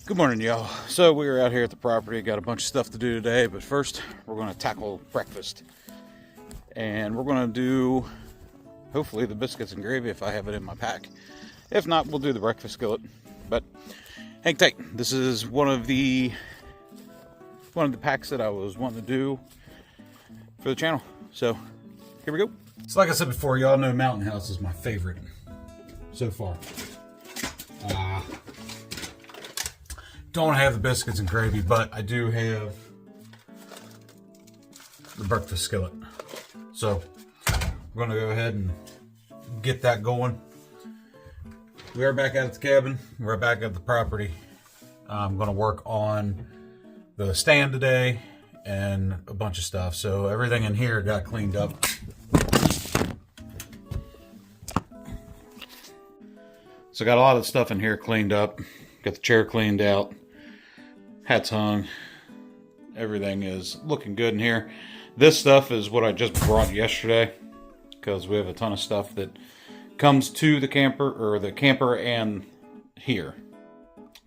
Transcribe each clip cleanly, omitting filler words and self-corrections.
Good morning, y'all. So we were out here at the property, got a bunch of stuff to do today, but first we're going to tackle breakfast. And we're going to do, hopefully, the biscuits and gravy if I have it in my pack. If not, we'll do the breakfast skillet. But hang tight. This is one of the packs that I was wanting to do for the channel. So here we go. So like I said before, y'all know Mountain House is my favorite so far. Don't have the biscuits and gravy, but I do have the breakfast skillet. So we're gonna go ahead and get that going. We are back at the cabin. We're back at the property. I'm gonna work on the stand today and a bunch of stuff. So everything in here got cleaned up. So got a lot of stuff in here cleaned up. Got the chair cleaned out. Hats hung. Everything is looking good in here. This stuff is what I just brought yesterday because we have a ton of stuff that comes to the camper, or the camper and here.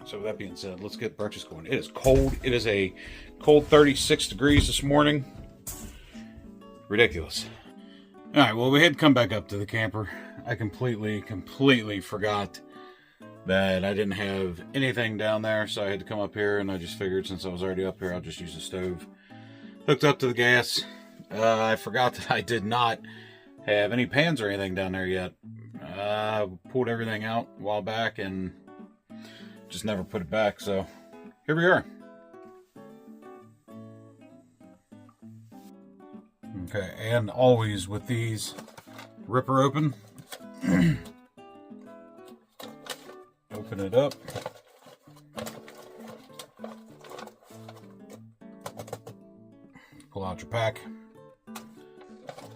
So with that being said, let's get breakfast going. It is cold. It is a cold 36 degrees this morning. Ridiculous. All right, well, we had to come back up to the camper. I completely forgot that I didn't have anything down there, so I had to come up here, and I just figured since I was already up here, I'll just use the stove. Hooked up to the gas. I forgot that I did not have any pans or anything down there yet. Pulled everything out a while back and just never put it back, so here we are. Okay, and always with these, ripper open. Open it up. Pull out your pack.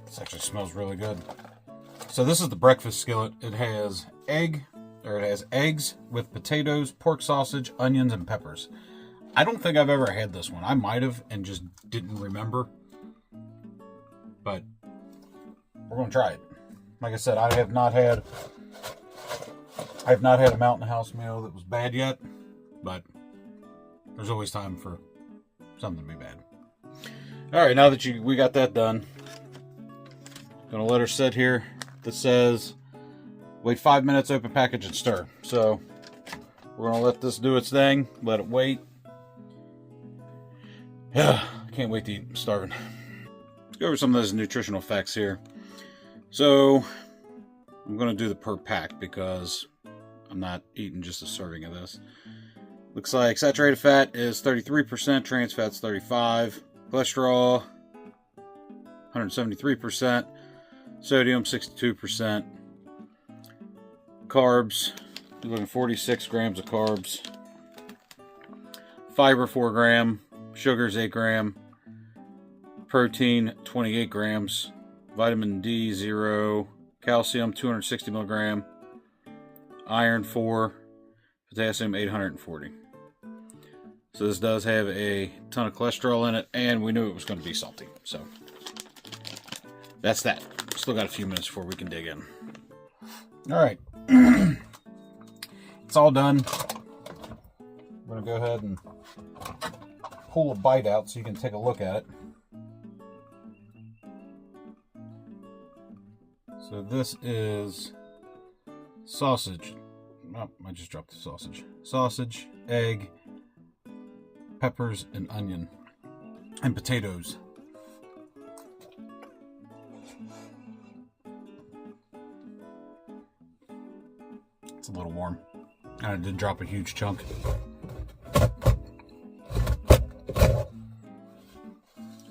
This actually smells really good. So this is the breakfast skillet. It has eggs with potatoes, pork sausage, onions, and peppers. I don't think I've ever had this one. I might have and just didn't remember. But we're going to try it. Like I said, I have not had a Mountain House meal that was bad yet, but there's always time for something to be bad. All right, now that we got that done, gonna let her sit here. That says wait 5 minutes, open package, and stir. So we're gonna let this do its thing, let it wait. Yeah, I can't wait to eat. I'm starving. Let's go over some of those nutritional facts here. So I'm gonna do the per pack because I'm not eating just a serving of this. Looks like saturated fat is 33%, trans fat's 35%, cholesterol 173%, sodium 62%, carbs, you're looking at 46 grams of carbs, fiber 4 gram, sugars 8 gram, protein 28 grams, vitamin D 0, calcium 260 milligram, iron 4, potassium 840. So this does have a ton of cholesterol in it, and we knew it was going to be salty. So that's that. Still got a few minutes before we can dig in. All right. It's all done. I'm going to go ahead and pull a bite out so you can take a look at it. So this is sausage. Oh, I just dropped the sausage. Sausage, egg, peppers, and onion, and potatoes. It's a little warm. I did drop a huge chunk.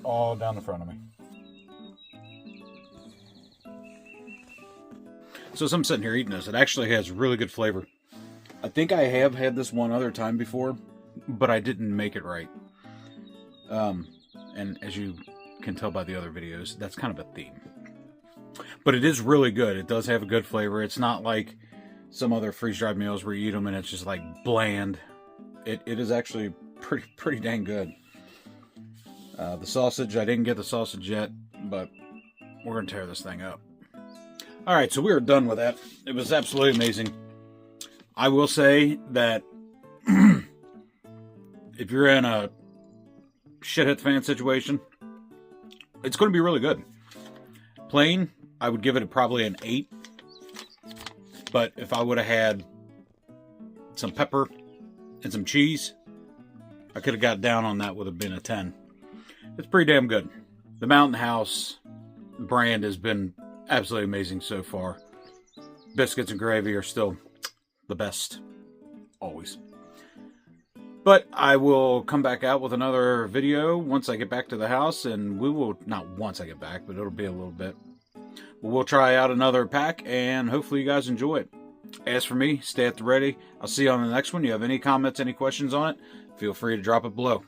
All down the front of me. So as I'm sitting here eating this, it actually has really good flavor. I think I have had this one other time before, but I didn't make it right. And as you can tell by the other videos, that's kind of a theme. But it is really good. It does have a good flavor. It's not like some other freeze-dried meals where you eat them and it's just like bland. It is actually pretty dang good. The sausage, I didn't get the sausage yet, but we're going to tear this thing up. All right, so we are done with that. It was absolutely amazing. I will say that if you're in a shit hit the fan situation, it's going to be really good. Plain, I would give it probably an 8. But if I would have had some pepper and some cheese, I could have got down on that, would have been a 10. It's pretty damn good. The Mountain House brand has been absolutely amazing so far. Biscuits and gravy are still the best, always. But I will come back out with another video once I get back to the house, and we will, not once I get back, but it'll be a little bit. But we'll try out another pack, and hopefully you guys enjoy it. As for me, stay at the ready. I'll see you on the next one. You have any comments, any questions on it, feel free to drop it below.